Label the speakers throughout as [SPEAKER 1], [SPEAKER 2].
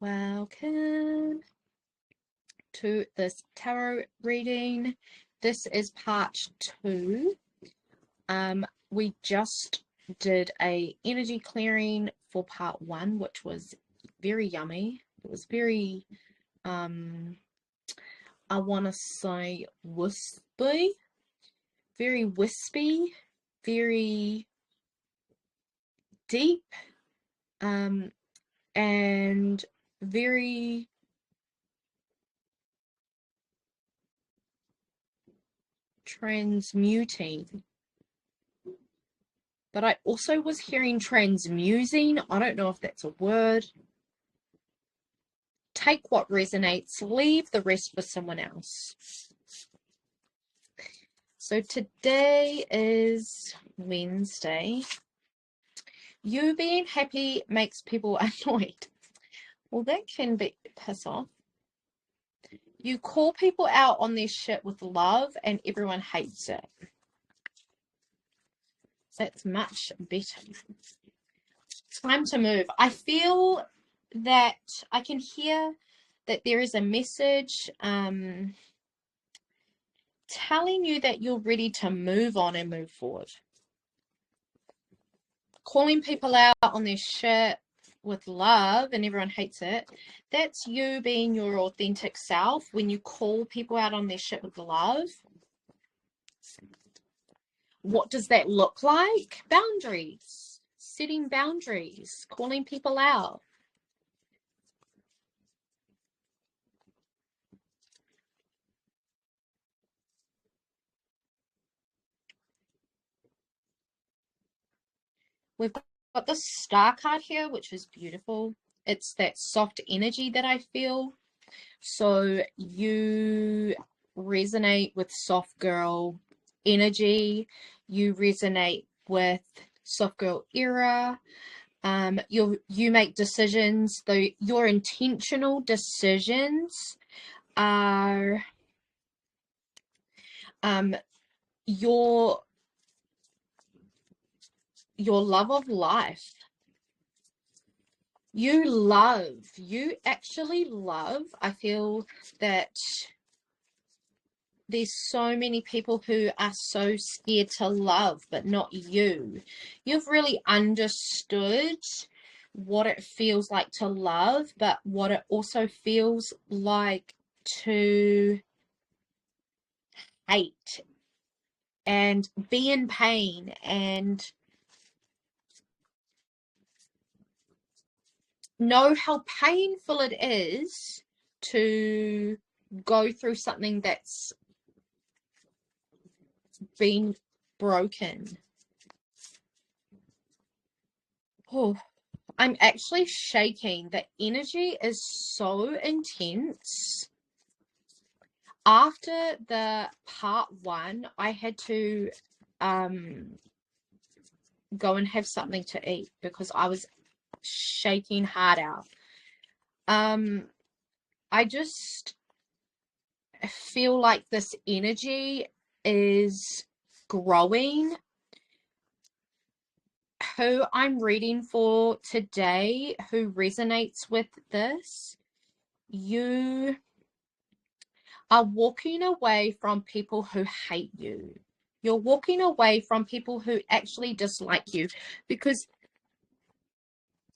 [SPEAKER 1] Welcome to this tarot reading. This is part 2. We just did a energy clearing for part 1, which was very yummy. It was very, I want to say wispy, very wispy, very deep, and very transmuting. But I also was hearing transmusing. I don't know if that's a word. Take what resonates, leave the rest for someone else. So today is Wednesday. You being happy makes people annoyed. Well, that can be piss off. You call people out on their shit with love and everyone hates it. That's much better. Time to move. I feel that I can hear that there is a message telling you that you're ready to move on and move forward. Calling people out on their shit with love and everyone hates it. That's you being your authentic self when you call people out on their shit with love. What does that look like? Boundaries. Setting boundaries. Calling people out. We've got the star card here, which is beautiful. It's that soft energy that I feel. So you resonate with soft girl energy. You resonate with soft girl era. You make decisions, though your intentional decisions are your love of life. You actually love. I feel that there's so many people who are so scared to love, but not you. You've really understood what it feels like to love, but what it also feels like to hate and be in pain and know how painful it is to go through something that's been broken. Oh, I'm actually shaking. The energy is so intense. After the part 1, I had to go and have something to eat because I was shaking hard out. I just feel like this energy is growing. Who I'm reading for today, who resonates with this, you are walking away from people who hate you. You're walking away from people who actually dislike you because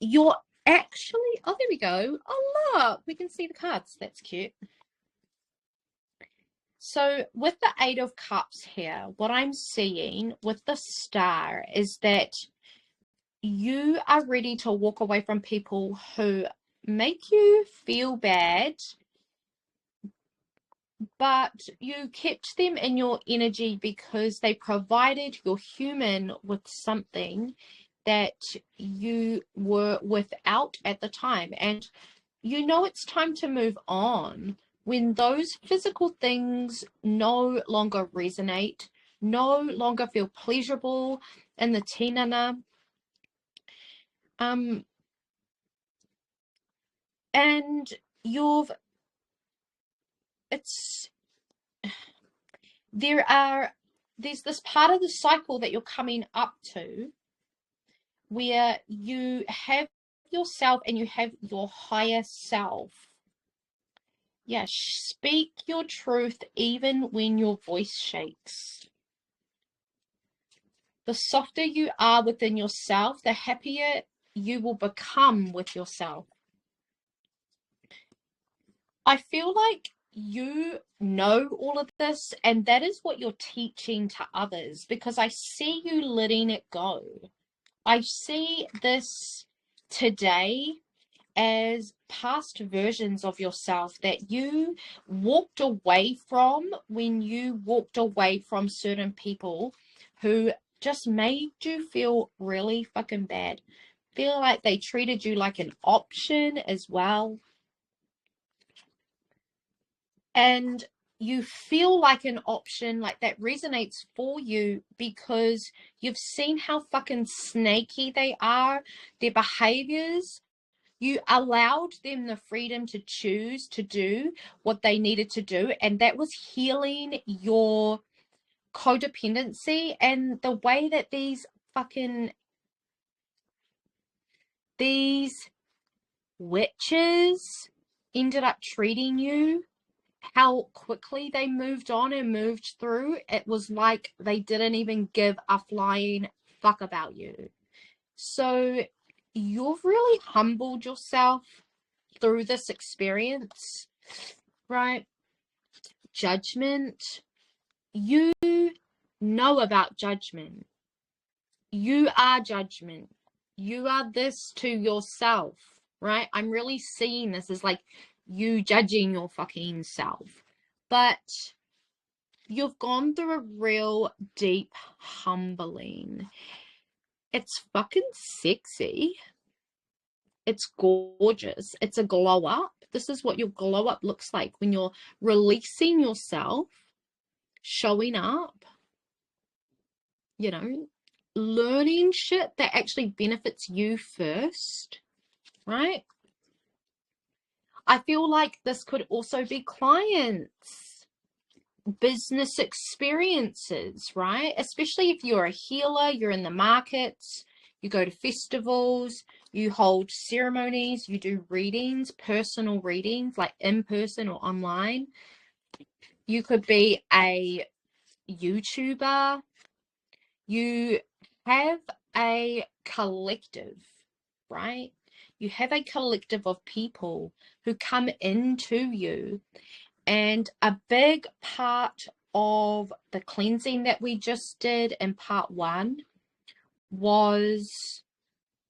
[SPEAKER 1] you're actually, oh, there we go. Oh, look, we can see the cards. That's cute. So with the 8 of Cups here, what I'm seeing with the star is that you are ready to walk away from people who make you feel bad, but you kept them in your energy because they provided your human with something that you were without at the time. And you know it's time to move on when those physical things no longer resonate, no longer feel pleasurable in the tinana. And there's this part of the cycle that you're coming up to where you have yourself and you have your higher self. Yeah, speak your truth even when your voice shakes. The softer you are within yourself, the happier you will become with yourself. I feel like you know all of this, and that is what you're teaching to others, because I see you letting it go. I see this today as past versions of yourself that you walked away from when you walked away from certain people who just made you feel really fucking bad. Feel like they treated you like an option as well. And you feel like an option, like that resonates for you because you've seen how fucking snaky they are, their behaviors. You allowed them the freedom to choose to do what they needed to do, and that was healing your codependency. And the way that these witches ended up treating you, how quickly they moved on and moved through, it was like they didn't even give a flying fuck about you. So you've really humbled yourself through this experience, right? Judgment. You know about judgment. You are judgment. You are this to yourself, right? I'm really seeing this as like you judging your fucking self. But you've gone through a real deep humbling. It's fucking sexy. It's gorgeous. It's a glow up. This is what your glow up looks like when you're releasing yourself, showing up, you know, learning shit that actually benefits you first, right? I feel like this could also be clients, business experiences, right? Especially if you're a healer, you're in the markets, you go to festivals, you hold ceremonies, you do readings, personal readings, like in person or online. You could be a YouTuber. You have a collective, right? You have a collective of people who come into you. And a big part of the cleansing that we just did in part 1 was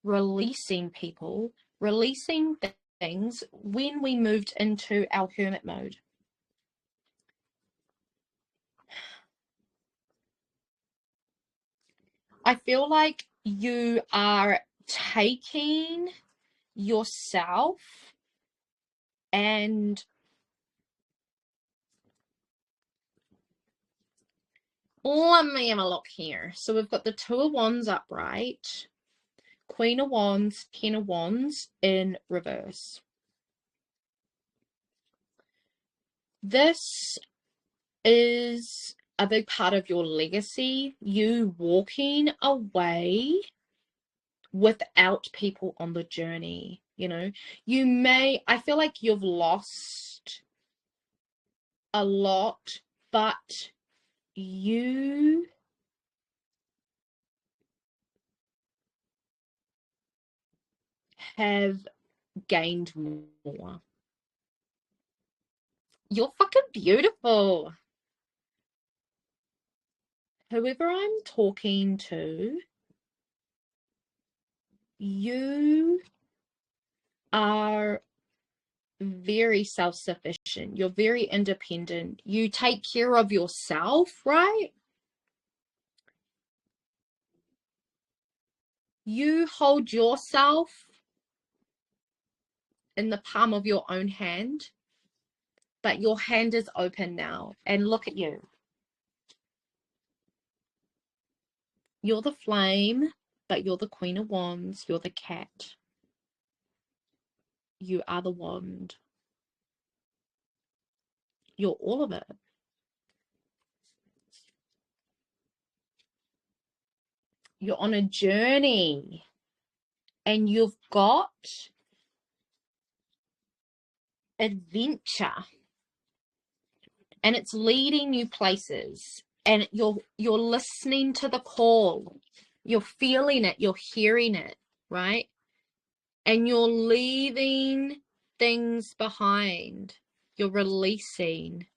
[SPEAKER 1] releasing people, releasing things when we moved into our hermit mode. I feel like you are taking yourself and let me have a look here. So we've got the Two of Wands upright, Queen of Wands, Ten of Wands in reverse. This is a big part of your legacy, you walking away without people on the journey. You know, I feel like you've lost a lot, but you have gained more. You're fucking beautiful. Whoever I'm talking to, you are very self-sufficient. You're very independent. You take care of yourself, right? You hold yourself in the palm of your own hand, but your hand is open now. And look at you. You're the flame, but you're the Queen of Wands. You're the cat. You are the wand. You're all of it. You're on a journey. and you've got adventure, and it's leading you places, and you're listening to the call, you're feeling it, you're hearing it, right? And you're leaving things behind, you're releasing.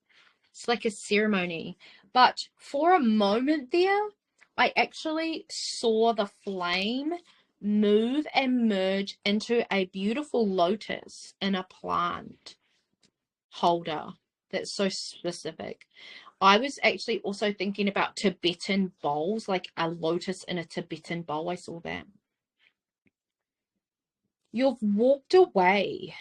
[SPEAKER 1] It's like a ceremony. But for a moment there, I actually saw the flame move and merge into a beautiful lotus in a plant holder. That's so specific. I was actually also thinking about Tibetan bowls, like a lotus in a Tibetan bowl. I saw that. You've walked away.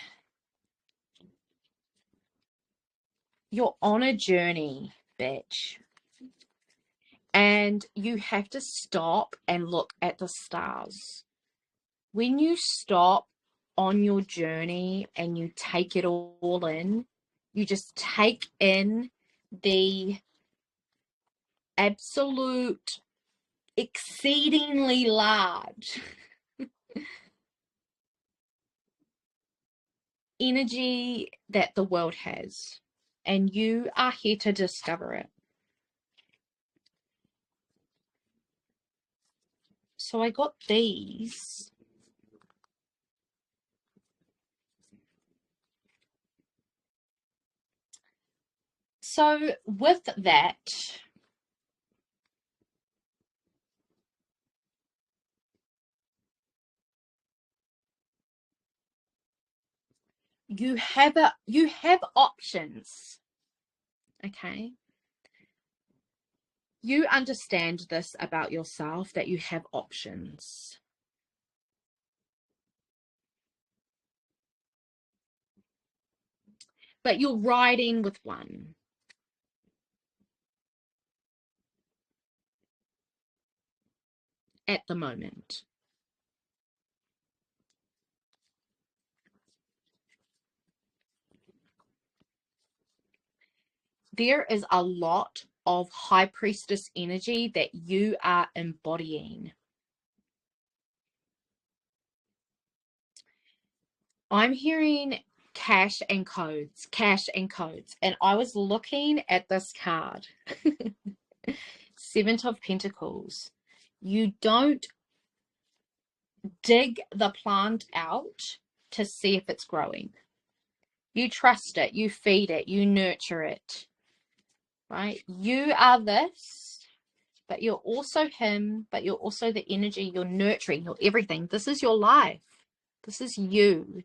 [SPEAKER 1] You're on a journey, bitch. And you have to stop and look at the stars. When you stop on your journey and you take it all in, you just take in the absolute, exceedingly large energy that the world has. And you are here to discover it. So I got these. So with that, you have options. Okay. You understand this about yourself, that you have options. But you're riding with one. At the moment. There is a lot of high priestess energy that you are embodying. I'm hearing cash and codes, and I was looking at this card. Seven of Pentacles. You don't dig the plant out to see if it's growing. You trust it, you feed it, you nurture it, right? You are this, but you're also him, but you're also the energy, you're nurturing, you're everything. This is your life. This is you.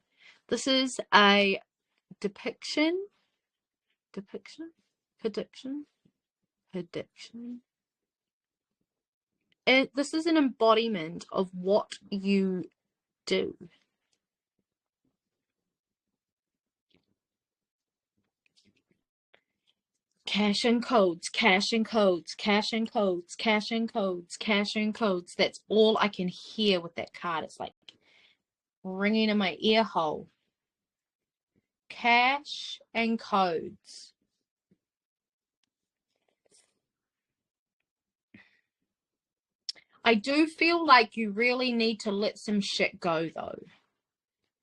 [SPEAKER 1] This is a prediction. This is an embodiment of what you do. Cash and codes, cash and codes, cash and codes, cash and codes, cash and codes. That's all I can hear with that card. It's like ringing in my ear hole. Cash and codes. I do feel like you really need to let some shit go, though.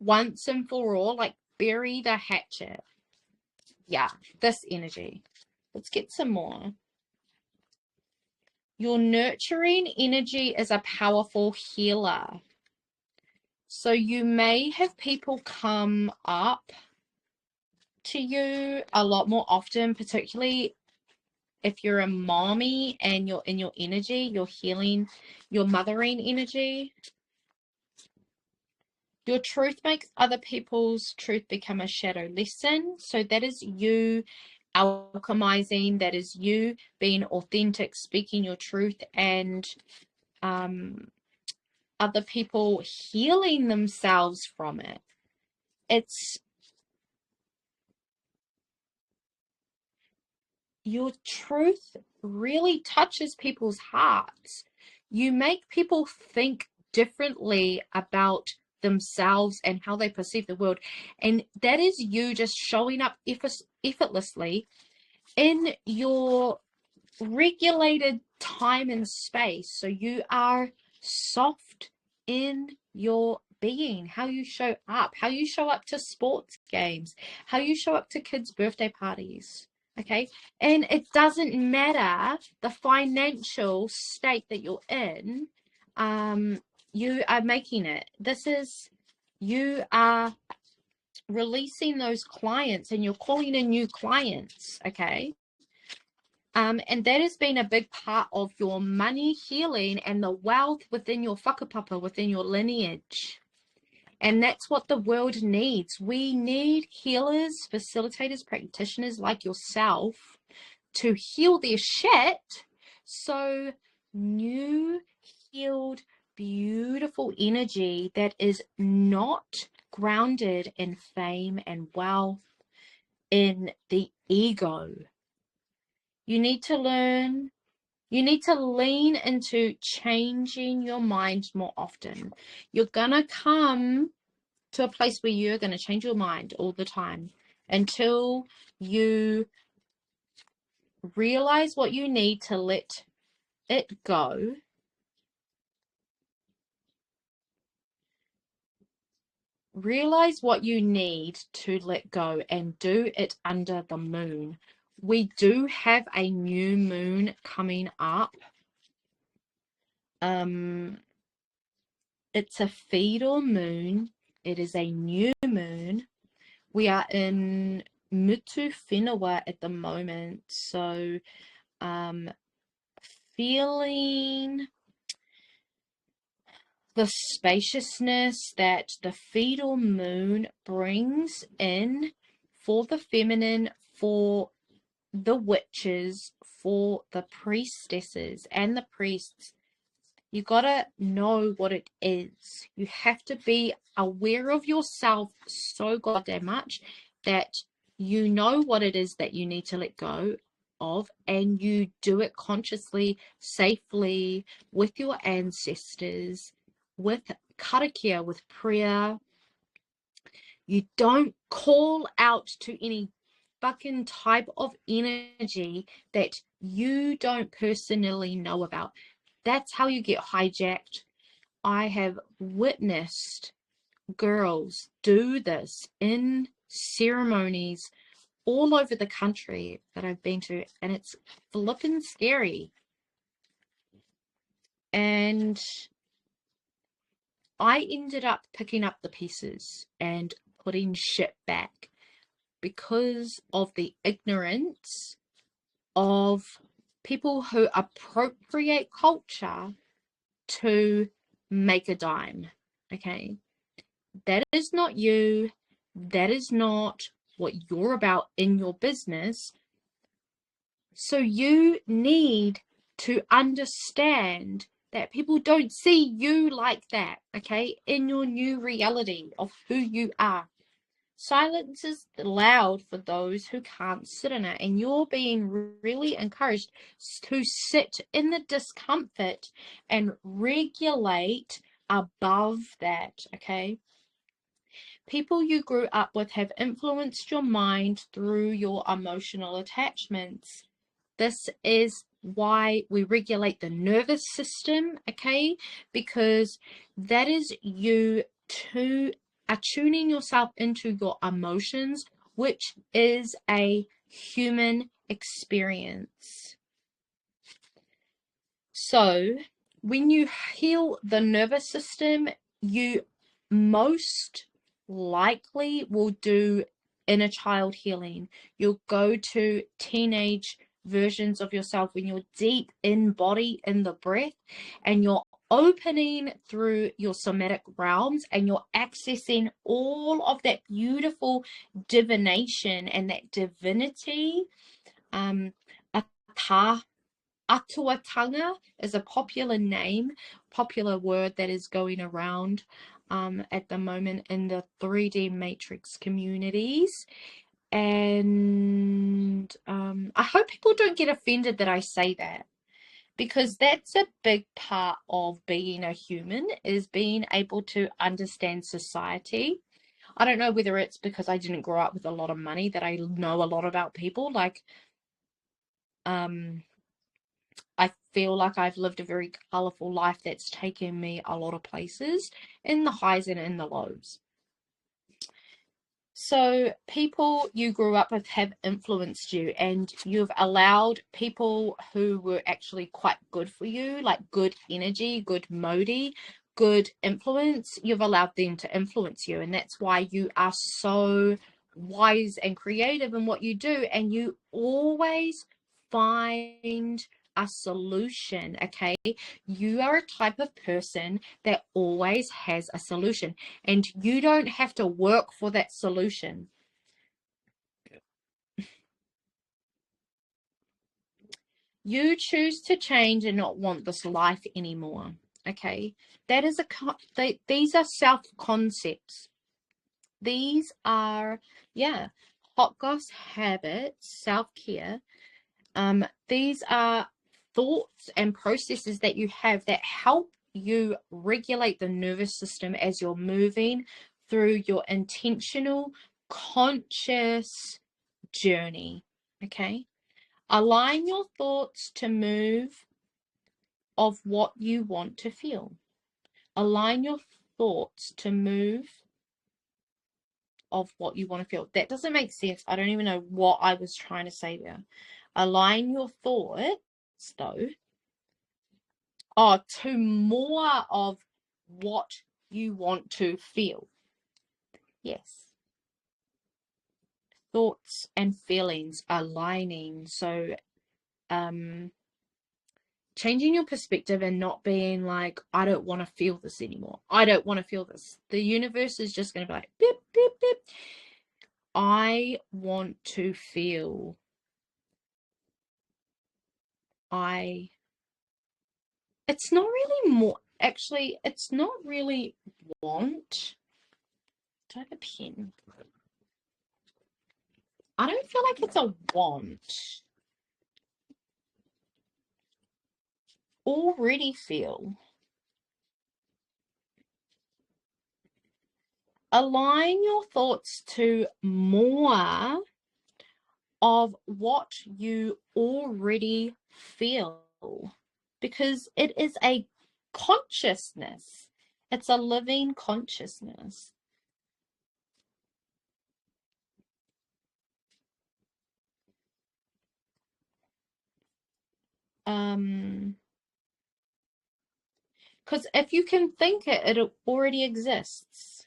[SPEAKER 1] Once and for all, like bury the hatchet. Yeah, this energy. Let's get some more. Your nurturing energy is a powerful healer. So you may have people come up to you a lot more often, particularly if you're a mommy and you're in your energy, you're healing your mothering energy. Your truth makes other people's truth become a shadow lesson. So that is you alchemizing, that is you being authentic, speaking your truth, and other people healing themselves from it. It's your truth really touches people's hearts. You make people think differently about themselves and how they perceive the world. And that is you just showing up effortlessly in your regulated time and space. So you are soft in your being, how you show up, how you show up to sports games, how you show up to kids' birthday parties. Okay. And it doesn't matter the financial state that you're in. You are making it. You are releasing those clients and you're calling in new clients. Okay. And that has been a big part of your money healing and the wealth within your whakapapa, within your lineage. And that's what the world needs. We need healers, facilitators, practitioners like yourself to heal their shit so new, healed, beautiful energy that is not grounded in fame and wealth, in the ego. You need to learn, you need to lean into changing your mind more often. You're going to come to a place where you're going to change your mind all the time until you realize what you need to let it go. Realize what you need to let go and do it under the moon. We do have a new moon coming up. It's a fetal moon. It is a new moon. We are in Mutu Whenua at the moment. So, feeling the spaciousness that the fetal moon brings in for the feminine, for the witches, for the priestesses and the priests. You gotta know what it is. You have to be aware of yourself so goddamn much that you know what it is that you need to let go of, and you do it consciously, safely, with your ancestors, with karakia, with prayer. You don't call out to any fucking type of energy that you don't personally know about. That's how you get hijacked. I have witnessed girls do this in ceremonies all over the country that I've been to, and it's flippin' scary. And I ended up picking up the pieces and putting shit back because of the ignorance of people who appropriate culture to make a dime. Okay, that is not you. That is not what you're about in your business. So you need to understand that people don't see you like that, okay, in your new reality of who you are. Silence is loud for those who can't sit in it, and you're being really encouraged to sit in the discomfort and regulate above that, okay? People you grew up with have influenced your mind through your emotional attachments. This is why we regulate the nervous system, okay? Because that is you attuning yourself into your emotions, which is a human experience. So when you heal the nervous system, you most likely will do inner child healing. You'll go to teenage versions of yourself when you're deep in body, in the breath, and you're opening through your somatic realms, and you're accessing all of that beautiful divination and that divinity. Atuatanga is a popular name, popular word that is going around at the moment in the 3D matrix communities. And I hope people don't get offended that I say that, because that's a big part of being a human, is being able to understand society. I don't know whether it's because I didn't grow up with a lot of money that I know a lot about people. Like, I feel like I've lived a very colorful life that's taken me a lot of places, in the highs and in the lows. So people you grew up with have influenced you, and you've allowed people who were actually quite good for you, like good energy, good modi, good influence, you've allowed them to influence you. And that's why you are so wise and creative in what you do, and you always find a solution. Okay, you are a type of person that always has a solution, and you don't have to work for that solution. You choose to change and not want this life anymore. Okay, that is these are self concepts. These are, yeah, hot goss habits, self care. These are thoughts and processes that you have that help you regulate the nervous system as you're moving through your intentional, conscious journey. Okay. Align your thoughts to move of what you want to feel. Align your thoughts to move of what you want to feel. That doesn't make sense. I don't even know what I was trying to say there. Align your thoughts, though, to more of what you want to feel. Yes. Thoughts and feelings aligning. So, changing your perspective and not being like, I don't want to feel this anymore. I don't want to feel this. The universe is just going to be like, beep, beep, beep. I want to feel. It's not really more, actually, it's not really want. Do I have a pen? I don't feel like it's a want. Already feel. Align your thoughts to more of what you already feel, because it is a consciousness. It's a living consciousness. Because if you can think it, it already exists.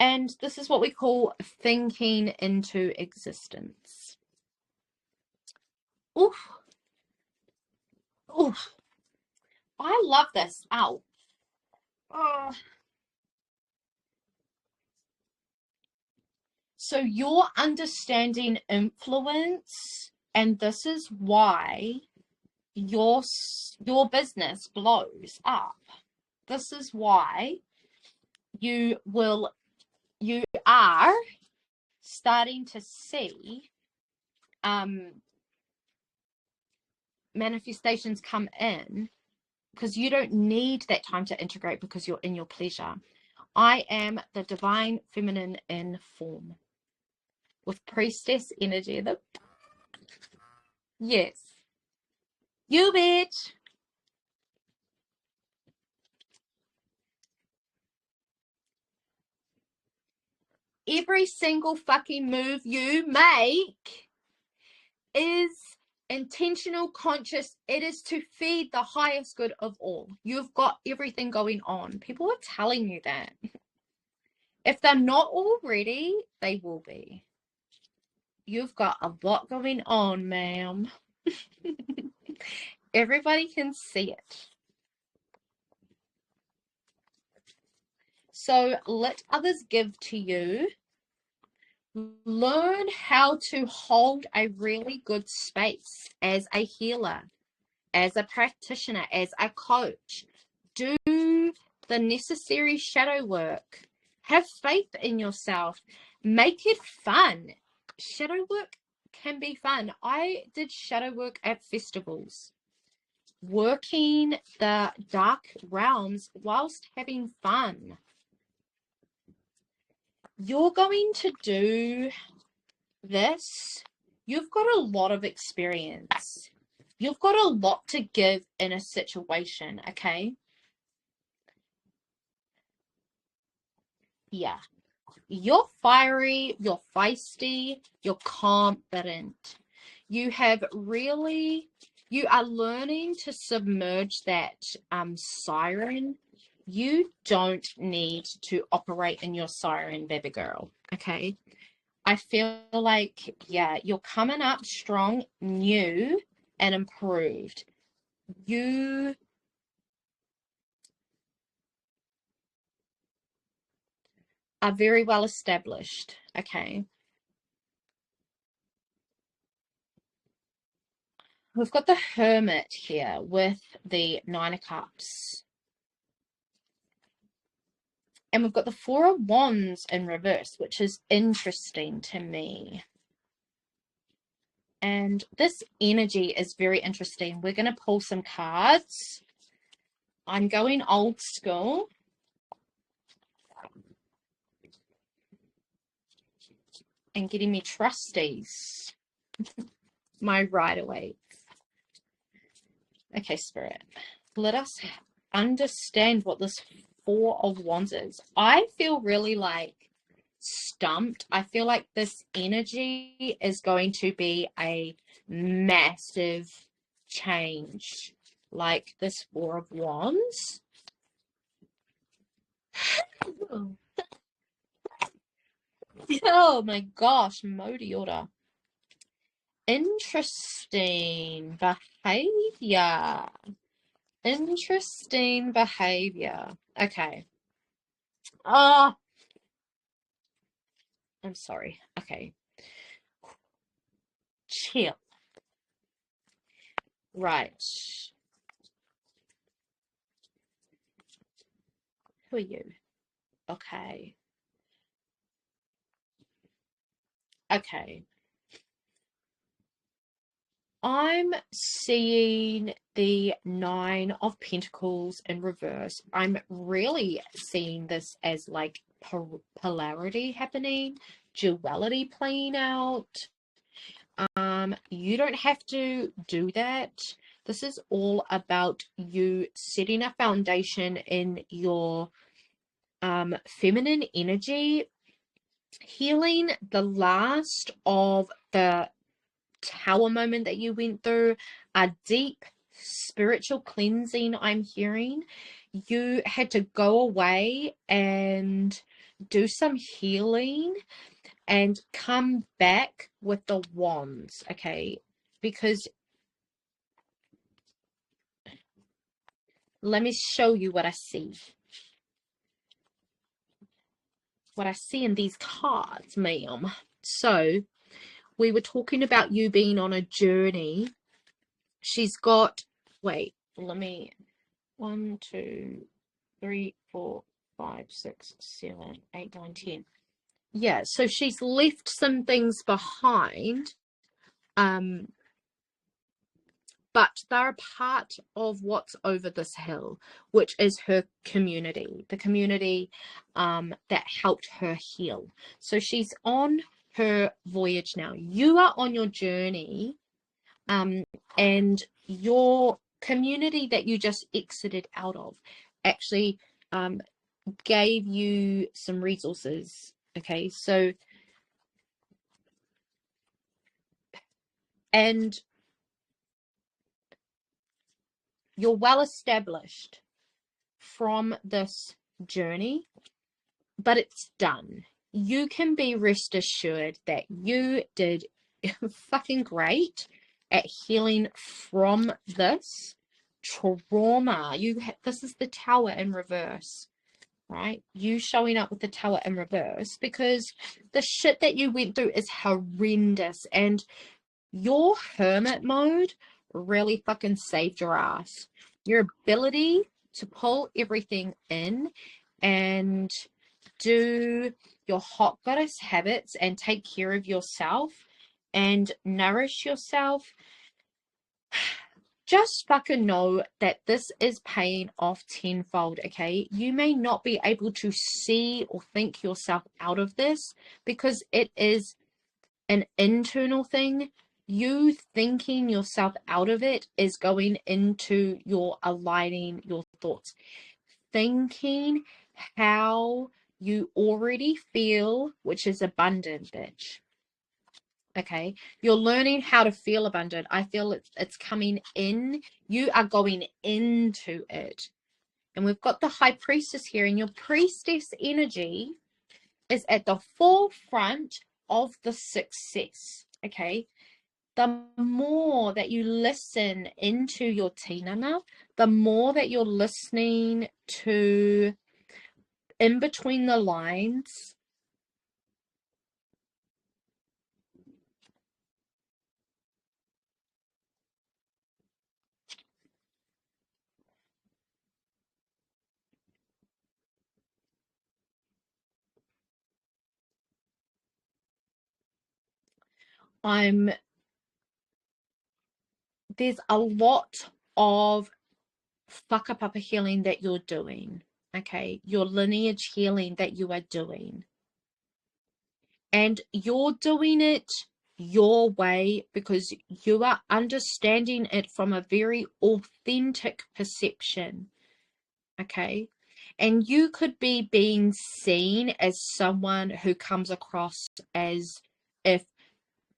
[SPEAKER 1] And this is what we call thinking into existence. Oof. Oof. I love this. Ow. Oh. So you're understanding influence, and this is why your business blows up. This is why you are starting to see manifestations come in, because you don't need that time to integrate, because you're in your pleasure. I am the divine feminine in form with priestess energy. Yes, you bitch. Every single fucking move you make is intentional, conscious. It is to feed the highest good of all. You've got everything going on. People are telling you that. If they're not already, they will be. You've got a lot going on, ma'am. Everybody can see it. So let others give to you. Learn how to hold a really good space as a healer, as a practitioner, as a coach. Do the necessary shadow work. Have faith in yourself. Make it fun. Shadow work can be fun. I did shadow work at festivals, working the dark realms whilst having fun. you're going to do this. You've got a lot of experience. You've got a lot to give in a situation, okay? Yeah. You're fiery, you're feisty, you're confident. You are learning to submerge that siren. You don't need to operate in your siren, baby girl, okay? I feel like, yeah, you're coming up strong, new, and improved. You are very well established, okay? We've got the Hermit here with the Nine of Cups. And we've got the Four of Wands in reverse, which is interesting to me. And this energy is very interesting. We're going to pull some cards. I'm going old school. And getting me trustees. My Rider-Waite. Okay, Spirit. Let us understand what this Four of Wands is. I feel really like stumped. I feel like this energy is going to be a massive change. Like this Four of Wands. Oh my gosh, Modi order. Interesting behavior. Interesting behavior. Okay. Oh, I'm sorry. Okay. Chill. Right. Who are you? Okay. Okay. I'm seeing the Nine of Pentacles in reverse. I'm really seeing this as like polarity happening, duality playing out. You don't have to do that. This is all about you setting a foundation in your feminine energy, healing the last of the tower moment that you went through, a deep spiritual cleansing. I'm hearing you had to go away and do some healing and come back with the wands, okay? Because let me show you what I see. What I see in these cards, ma'am. So we were talking about you being on a journey. She's got, wait, let me, 1, 2, 3, 4, 5, 6, 7, 8, 9, 10. Yeah, so she's left some things behind, but they're a part of what's over this hill, which is her community, the community that helped her heal. So she's on her voyage now. You are on your journey, and your community that you just exited out of actually gave you some resources. Okay, so, and you're well established from this journey, but it's done. You can be rest assured that you did fucking great at healing from this trauma. This is the Tower in reverse, right? You showing up with the Tower in reverse because the shit that you went through is horrendous, and your hermit mode really fucking saved your ass. Your ability to pull everything in and do your hot goddess habits and take care of yourself and nourish yourself just fucking know that this is paying off tenfold, okay? You may not be able to see or think yourself out of this because it is an internal thing. You thinking yourself out of it is going into your aligning your thoughts. Thinking how you already feel, which is abundant, bitch. Okay, you're learning how to feel abundant. I feel it's coming in. You are going into it. And we've got the high priestess here, and your priestess energy is at the forefront of the success. Okay, the more that you listen into your tinana, the more that you're listening to in between the lines, there's a lot of whakapapa healing that you're doing. Okay, your lineage healing that you are doing. And you're doing it your way because you are understanding it from a very authentic perception. Okay, and you could be being seen as someone who comes across as if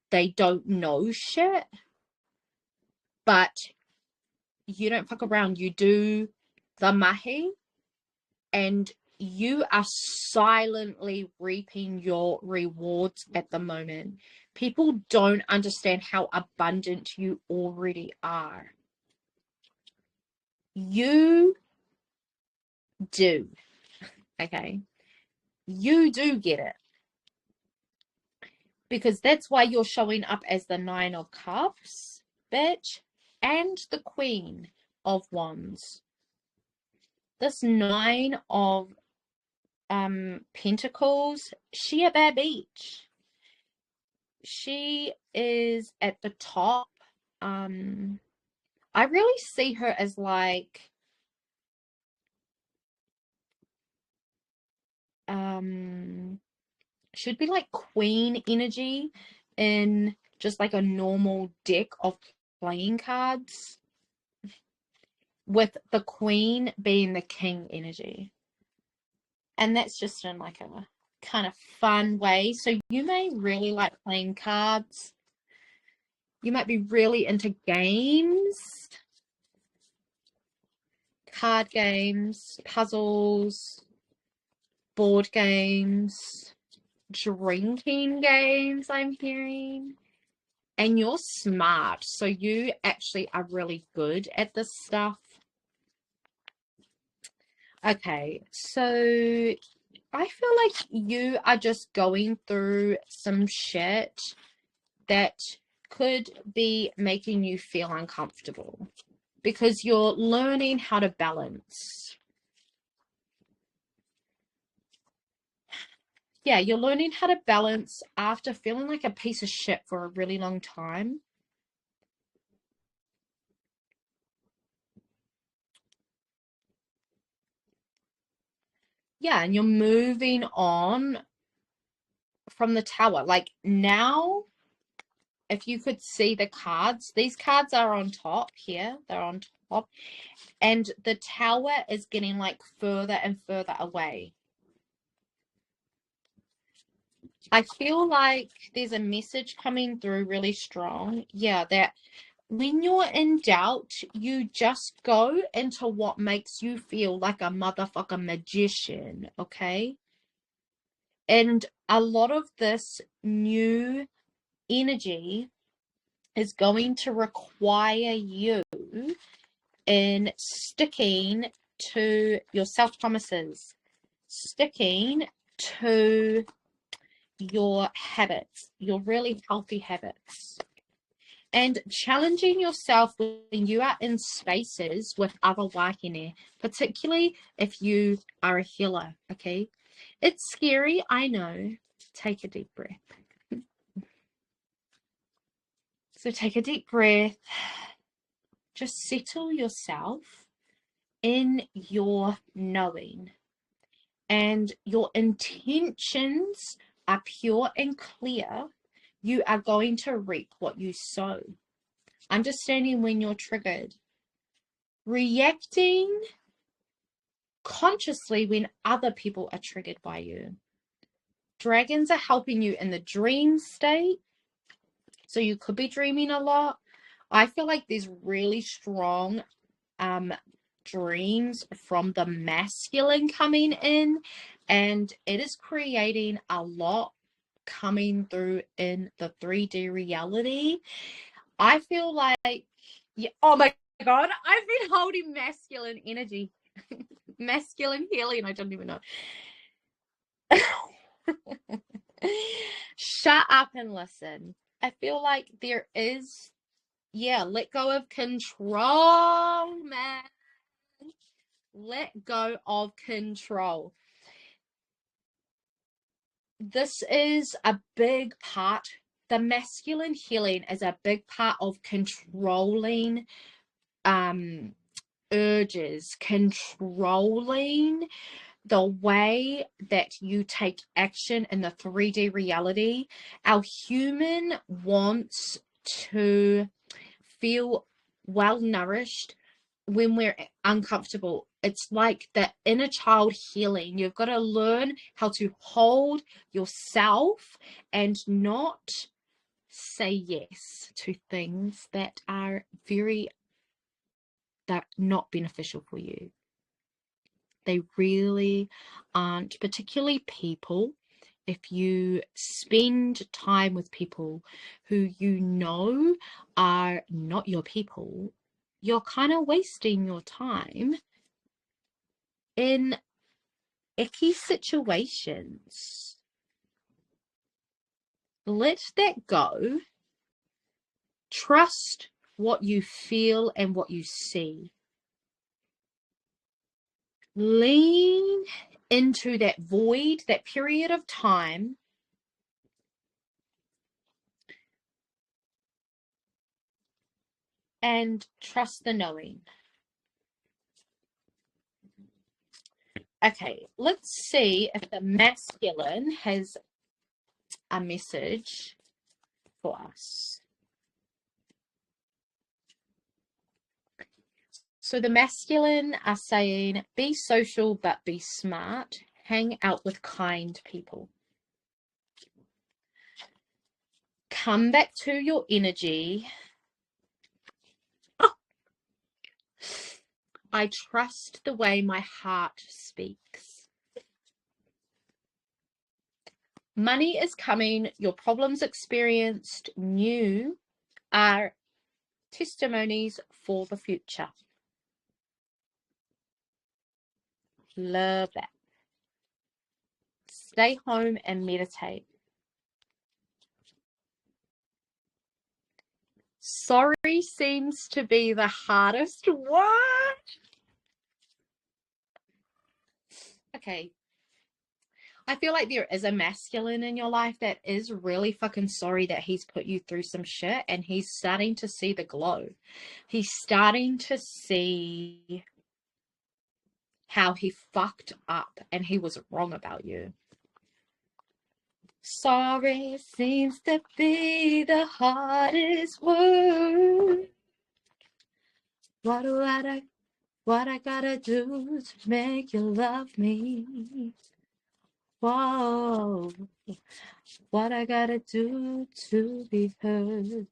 [SPEAKER 1] they don't know shit, but you don't fuck around. You do the mahi, and you are silently reaping your rewards at the moment. People don't understand how abundant you already are. You do. Okay, you do get it, because that's why you're showing up as the 9 of Cups, bitch, and the Queen of Wands. This 9 of Pentacles, she a bad bitch. She is at the top. I really see her as like should be like queen energy in just like a normal deck of playing cards, with the queen being the king energy. And that's just in like a kind of fun way. So you may really like playing cards. You might be really into games, card games, puzzles, board games, drinking games, I'm hearing. And you're smart, so you actually are really good at this stuff. Okay, so I feel like you are just going through some shit that could be making you feel uncomfortable because you're learning how to balance. Yeah, you're learning how to balance after feeling like a piece of shit for a really long time. Yeah, and you're moving on from the tower. Like now, if you could see the cards, these cards are on top here. They're on top. And the tower is getting like further and further away. I feel like there's a message coming through really strong. Yeah, that when you're in doubt, you just go into what makes you feel like a motherfucker magician, okay? And a lot of this new energy is going to require you in sticking to your self promises, sticking to your habits, your really healthy habits, and challenging yourself when you are in spaces with other wahine, particularly if you are a healer, okay? It's scary, I know. Take a deep breath. So take a deep breath. Just settle yourself in your knowing, and your intentions are pure and clear. You are going to reap what you sow. Understanding when you're triggered. Reacting consciously when other people are triggered by you. Dragons are helping you in the dream state. So you could be dreaming a lot. I feel like there's really strong dreams from the masculine coming in, and it is creating a lot coming through in the 3D reality. I feel like, yeah, oh my God, I've been holding masculine energy. Masculine healing, I don't even know. Shut up and listen. I feel like there is, yeah, let go of control, man. Let go of control. This is a big part. The masculine healing is a big part of controlling urges, controlling the way that you take action in the 3D reality. Our human wants to feel well nourished when we're uncomfortable. It's like the inner child healing. You've got to learn how to hold yourself and not say yes to things that are not beneficial for you. They really aren't, particularly people. If you spend time with people who you know are not your people, you're kind of wasting your time in icky situations. Let that go. Trust what you feel and what you see. Lean into that void, that period of time, and trust the knowing. Okay, let's see if the masculine has a message for us. So the masculine are saying, be social but be smart. Hang out with kind people. Come back to your energy. Oh. I trust the way my heart speaks. Money is coming. Your problems experienced new are testimonies for the future. Love that. Stay home and meditate. Sorry seems to be the hardest one. Okay. I feel like there is a masculine in your life that is really fucking sorry that he's put you through some shit, and he's starting to see the glow. He's starting to see how he fucked up and he was wrong about you. Sorry seems to be the hardest word. What I gotta do to make you love me? Whoa. What I gotta do to be heard?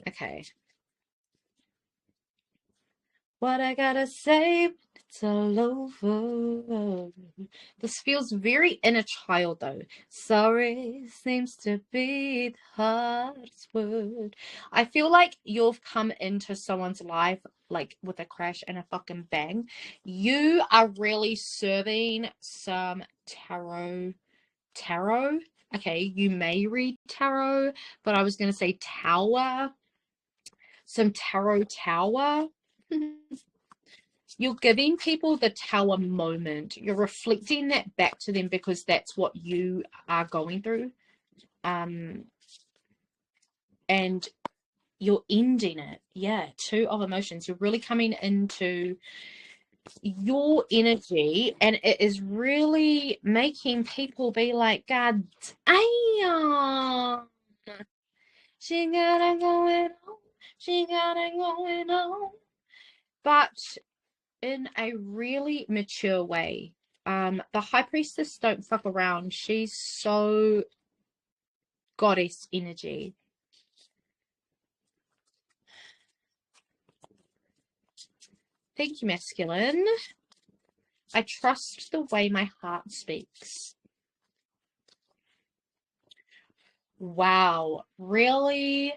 [SPEAKER 1] Okay. What I gotta say, it's all over. This feels very inner child though. Sorry seems to be the hardest word. I feel like you've come into someone's life like with a crash and a fucking bang. You are really serving some tarot. Okay, you may read tarot, but I was going to say tower. Some tarot tower. You're giving people the tower moment. You're reflecting that back to them because that's what you are going through. And you're ending it. Yeah, 2 of emotions. You're really coming into your energy, and it is really making people be like, God damn, she got it going on, she got it going on. But in a really mature way. The High Priestess don't fuck around. She's so goddess energy. Thank you, masculine. I trust the way my heart speaks. Wow, really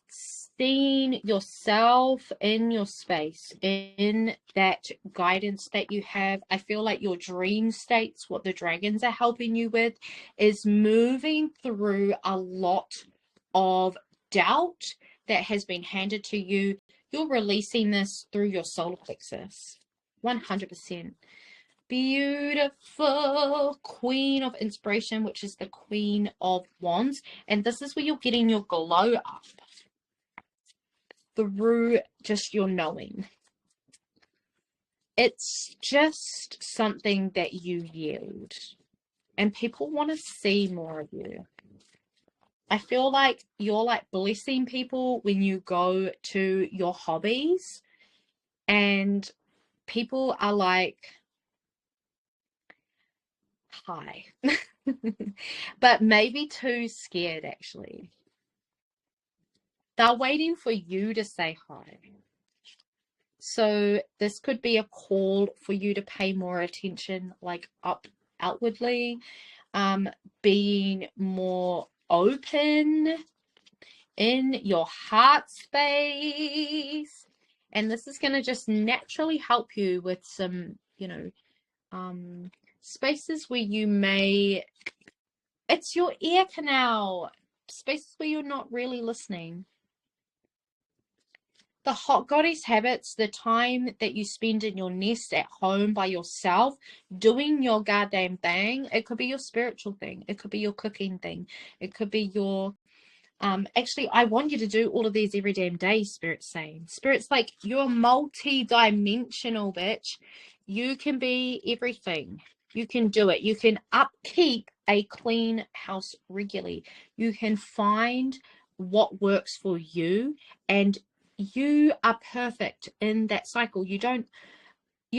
[SPEAKER 1] seeing yourself in your space, in that guidance that you have. I feel like your dream states, what the dragons are helping you with, is moving through a lot of doubt that has been handed to you. You're releasing this through your solar plexus. 100%. Beautiful Queen of Inspiration, which is the Queen of Wands. And this is where you're getting your glow up through just your knowing. It's just something that you yield. And people want to see more of you. I feel like you're like blessing people when you go to your hobbies, and people are like, hi. But maybe too scared, actually. They're waiting for you to say hi. So this could be a call for you to pay more attention, like outwardly, being more open in your heart space. And this is going to just naturally help you with some, spaces where you may, it's your ear canal, spaces where you're not really listening. The hot goddess habits, the time that you spend in your nest at home by yourself, doing your goddamn thing. It could be your spiritual thing. It could be your cooking thing. It could be your, actually, I want you to do all of these every damn day, Spirit's saying. Spirit's like, you're multi-dimensional, bitch. You can be everything. You can do it. You can upkeep a clean house regularly. You can find what works for you, and you are perfect in that cycle. You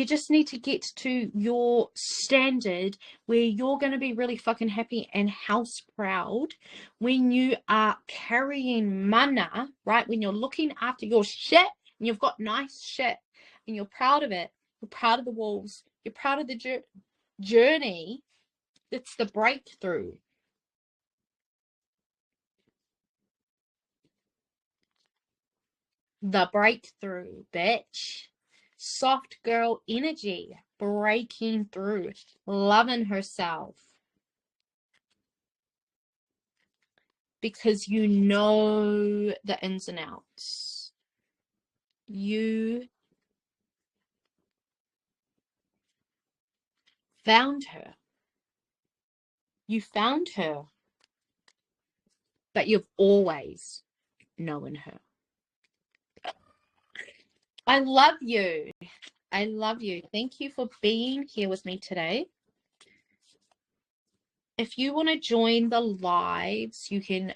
[SPEAKER 1] just need to get to your standard where you're going to be really fucking happy and house proud when you are carrying mana, right? When you're looking after your shit and you've got nice shit and you're proud of it. You're proud of the walls. You're proud of the journey. It's the breakthrough. The breakthrough, bitch. Soft girl energy, breaking through, loving herself. Because you know the ins and outs. You found her. You found her. But you've always known her. I love you. I love you. Thank you for being here with me today. If you want to join the lives, you can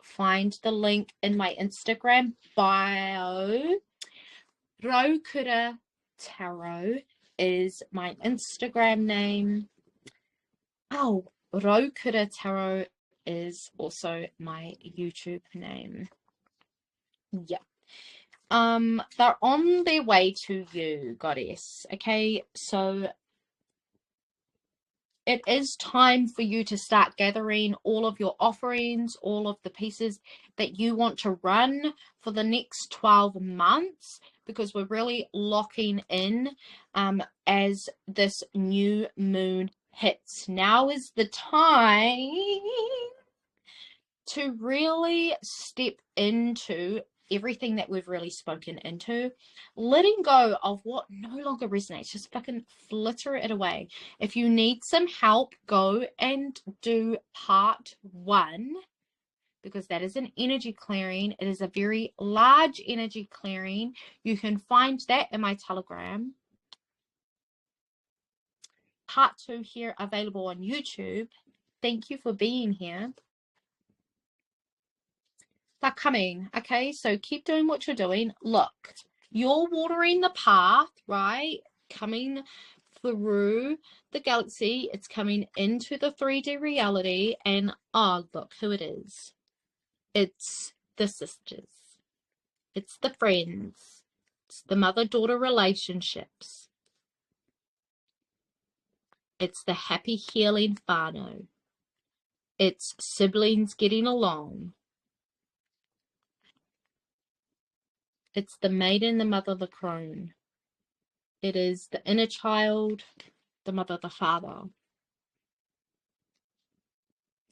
[SPEAKER 1] find the link in my Instagram bio. Raukura Tarot is my Instagram name. Oh, Raukura Tarot is also my YouTube name. Yeah. They're on their way to you, goddess. Okay, so it is time for you to start gathering all of your offerings, all of the pieces that you want to run for the next 12 months, because we're really locking in as this new moon hits. Now is the time to really step into everything that we've really spoken into, letting go of what no longer resonates. Just fucking flitter it away. If you need some help, go and do part 1 because that is an energy clearing. It is a very large energy clearing. You can find that in my Telegram. Part 2 here available on YouTube. Thank you for being here. They're coming, okay? So keep doing what you're doing. Look, you're watering the path, right? Coming through the galaxy. It's coming into the 3D reality. And oh, look who it is. It's the sisters. It's the friends. It's the mother-daughter relationships. It's the happy healing whānau. It's siblings getting along. It's the maiden, the mother, the crone. It is the inner child, the mother, the father.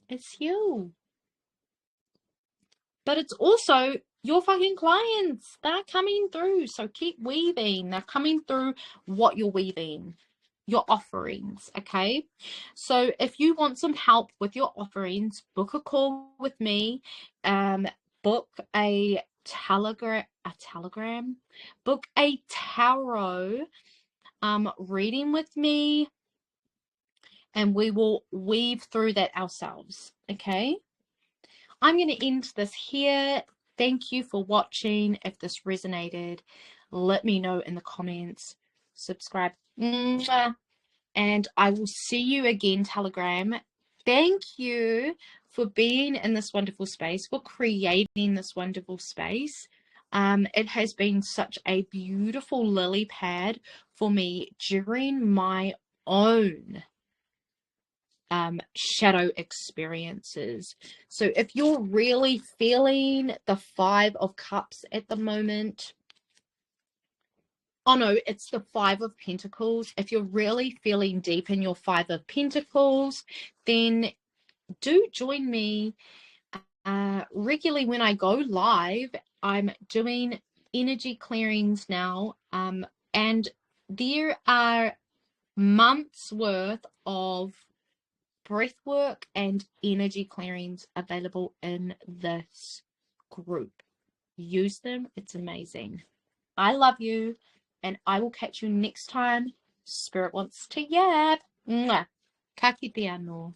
[SPEAKER 1] It's you. But it's also your fucking clients. They're coming through. So keep weaving. They're coming through what you're weaving. Your offerings, okay? So if you want some help with your offerings, book a call with me. Book a telegram. Book a tarot reading with me, and we will weave through that ourselves, okay? I'm going to end this here. Thank you for watching. If this resonated, let me know in the comments. Subscribe. And I will see you again, Telegram. Thank you for being in this wonderful space, for creating this wonderful space. It has been such a beautiful lily pad for me during my own shadow experiences. So if you're really feeling the 5 of Cups at the moment, oh no, it's the 5 of Pentacles. If you're really feeling deep in your 5 of Pentacles, then do join me regularly when I go live. I'm doing energy clearings now, and there are months worth of breath work and energy clearings available in this group. Use them. It's amazing. I love you, and I will catch you next time. Spirit wants to yap. Mwah. Ka kite anō.